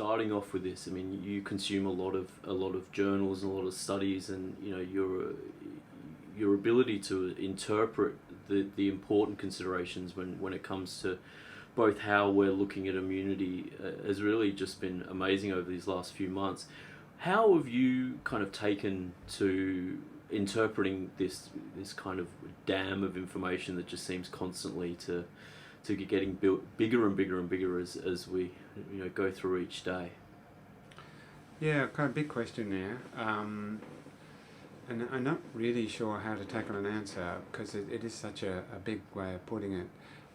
starting off with this, I mean, you consume a lot of journals and a lot of studies, and you know your ability to interpret the important considerations when it comes to both how we're looking at immunity has really just been amazing over these last few months. How have you kind of taken to interpreting this kind of dam of information that just seems constantly to get getting built bigger and bigger and bigger as we go through each day? Yeah, kind of big question there. And I'm not really sure how to tackle an answer because it is such a big way of putting it.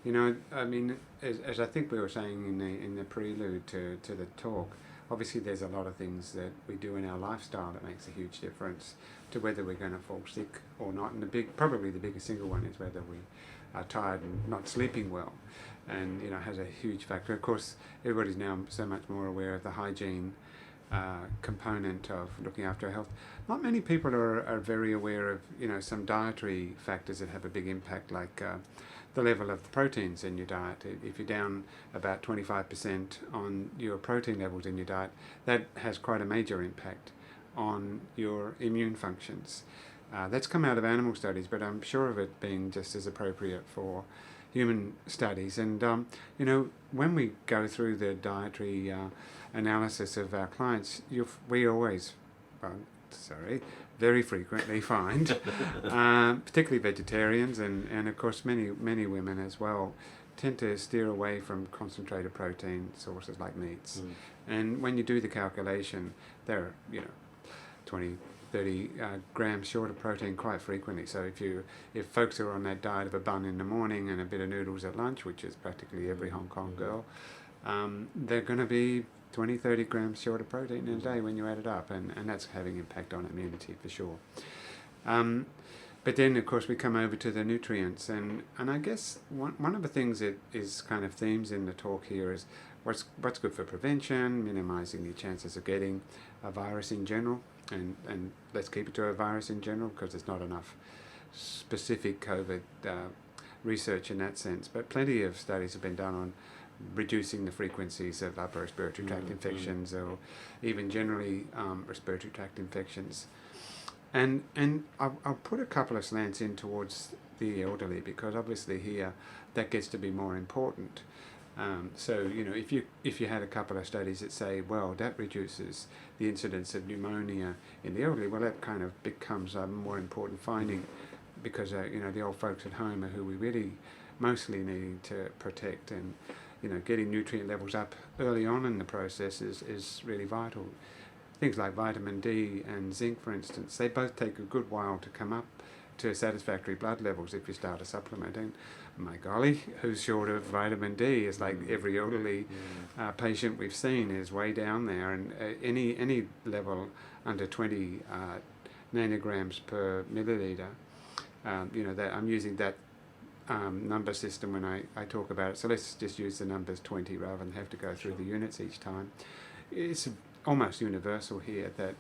You know, I mean, as I think we were saying in the prelude to the talk, obviously there's a lot of things that we do in our lifestyle that makes a huge difference to whether we're going to fall sick or not. And probably the biggest single one is whether we are tired and not sleeping well, and you know, has a huge factor. Of course, everybody's now so much more aware of the hygiene component of looking after our health. Not many people are very aware of, you know, some dietary factors that have a big impact, like the level of the proteins in your diet. If you're down about 25% on your protein levels in your diet, that has quite a major impact on your immune functions. That's come out of animal studies, but I'm sure of it being just as appropriate for human studies. And you know, when we go through the dietary analysis of our clients, we always, very frequently find, particularly vegetarians and of course many women as well, tend to steer away from concentrated protein sources like meats. And when you do the calculation, they're 20-30 grams short of protein quite frequently. So if folks are on that diet of a bun in the morning and a bit of noodles at lunch, which is practically every Hong Kong girl, they're going to be 20-30 grams short of protein in a day when you add it up, and that's having impact on immunity for sure. But then of course we come over to the nutrients, and I guess one of the things that is kind of themes in the talk here is what's good for prevention, minimizing the chances of getting a virus in general, and let's keep it to a virus in general because there's not enough specific COVID research in that sense, but plenty of studies have been done on reducing the frequencies of upper respiratory tract infections, or even generally respiratory tract infections. And I'll put a couple of slants in towards the elderly, because obviously here that gets to be more important. So you know, if you had a couple of studies that say, well, that reduces the incidence of pneumonia in the elderly, well, that kind of becomes a more important finding, because you know, the old folks at home are who we really mostly need to protect, and you know, getting nutrient levels up early on in the process is really vital. Things like vitamin D and zinc, for instance, they both take a good while to come up to satisfactory blood levels if you start a supplement. And my golly, who's short of vitamin D? Is like every elderly patient we've seen is way down there, and any level under 20 nanograms per milliliter, you know, that I'm using that number system when I talk about it. So let's just use the numbers 20 rather than have to go through the units each time. It's almost universal here that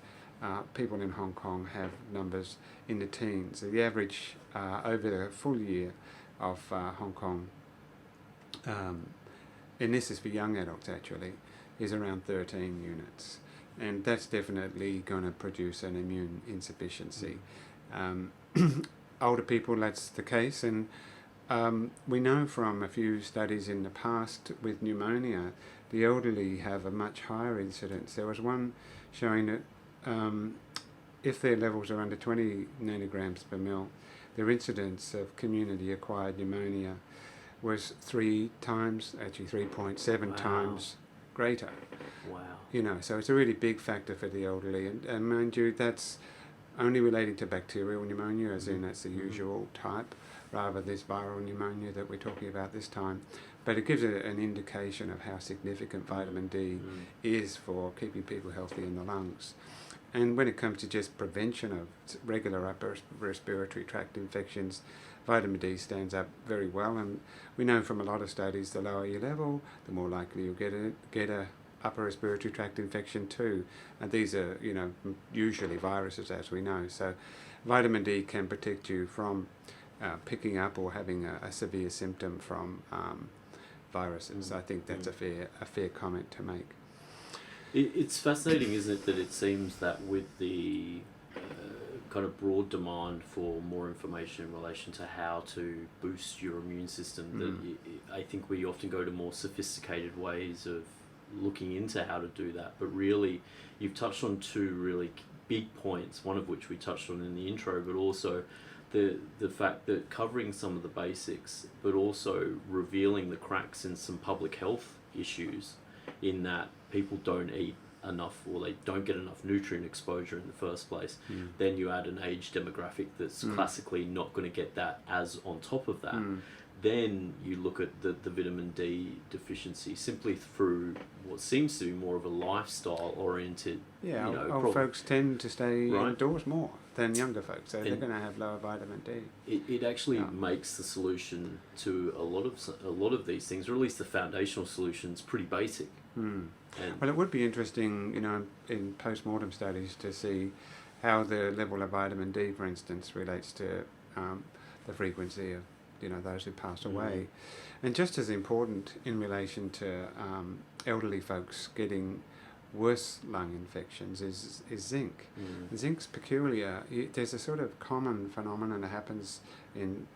people in Hong Kong have numbers in the teens. So the average over the full year of Hong Kong, and this is for young adults actually, is around 13 units. And that's definitely going to produce an immune insufficiency. Older people, that's the case, and we know from a few studies in the past with pneumonia, the elderly have a much higher incidence. There was one showing that if their levels are under 20 nanograms per mil, their incidence of community-acquired pneumonia was 3 times, actually 3.7 times greater. Wow. You know, so it's a really big factor for the elderly, and mind you, that's only relating to bacterial pneumonia, as in that's the usual type, rather this viral pneumonia that we're talking about this time. But it gives an indication of how significant vitamin D is for keeping people healthy in the lungs. And when it comes to just prevention of regular upper respiratory tract infections, vitamin D stands up very well. And we know from a lot of studies, the lower your level, the more likely you'll get a upper respiratory tract infection too. And these are, you know, usually viruses, as we know. So vitamin D can protect you from picking up or having a severe symptom from viruses. I think that's a fair comment to make. It's fascinating, isn't it, that it seems that with the kind of broad demand for more information in relation to how to boost your immune system, that I think we often go to more sophisticated ways of looking into how to do that. But really, you've touched on two really big points, one of which we touched on in the intro, but also the fact that covering some of the basics, but also revealing the cracks in some public health issues, in that people don't eat enough, or they don't get enough nutrient exposure in the first place. Then you add an age demographic that's classically not going to get that as on top of that. Then you look at the vitamin D deficiency simply through what seems to be more of a lifestyle oriented. Yeah, you know, old folks tend to stay Right. indoors more than younger folks, so they're And going to have lower vitamin D. It actually makes the solution to a lot of these things, or at least the foundational solutions, pretty basic. And Well, it would be interesting, you know, in post-mortem studies to see how the level of vitamin D, for instance, relates to the frequency of, you know, those who pass away. And just as important in relation to elderly folks getting worse lung infections is zinc. Zinc's peculiar. There's a sort of common phenomenon that happens in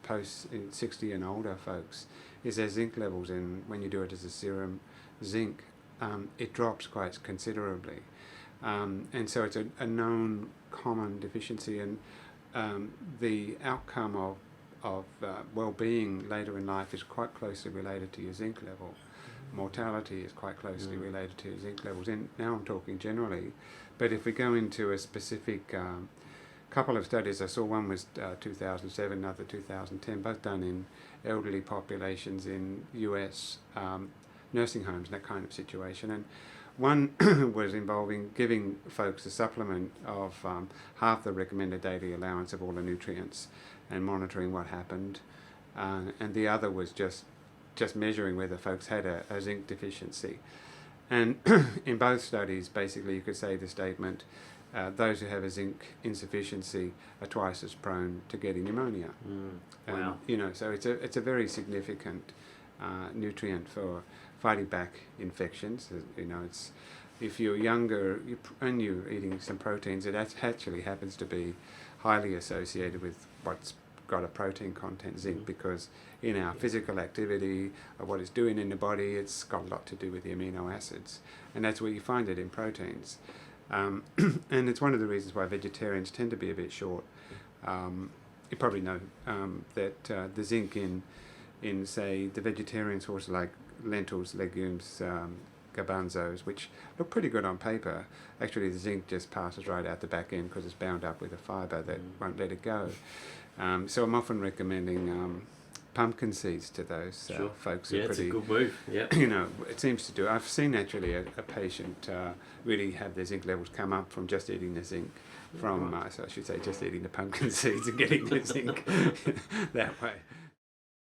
60 and older folks, is their zinc levels when you do it as a serum zinc, it drops quite considerably. And so it's a known common deficiency, and the outcome of well-being later in life is quite closely related to your zinc level. Mortality is quite closely related to zinc levels. And now I'm talking generally, but if we go into a specific couple of studies, I saw one was 2007, another 2010, both done in elderly populations in US nursing homes, that kind of situation. And one was involving giving folks a supplement of half the recommended daily allowance of all the nutrients and monitoring what happened. And the other was just measuring whether folks had a zinc deficiency. And in both studies, basically, you could say the statement, those who have a zinc insufficiency are twice as prone to getting pneumonia. Wow. You know, so it's a very significant nutrient for fighting back infections. You know, it's if you're younger and you're eating some proteins, it actually happens to be highly associated with what's got a protein content, zinc, because in our physical activity of what it's doing in the body, it's got a lot to do with the amino acids, and that's where you find it in proteins. And it's one of the reasons why vegetarians tend to be a bit short. You probably know that the zinc in say the vegetarian sources like lentils, legumes, garbanzos, which look pretty good on paper, actually the zinc just passes right out the back end because it's bound up with a fibre that won't let it go. So I'm often recommending pumpkin seeds to those folks who are pretty... Yeah, it's a good move. Yep. You know, it seems to do. I've seen actually a patient really have their zinc levels come up from just eating the zinc, from, so I should say just eating the pumpkin seeds and getting the zinc that way.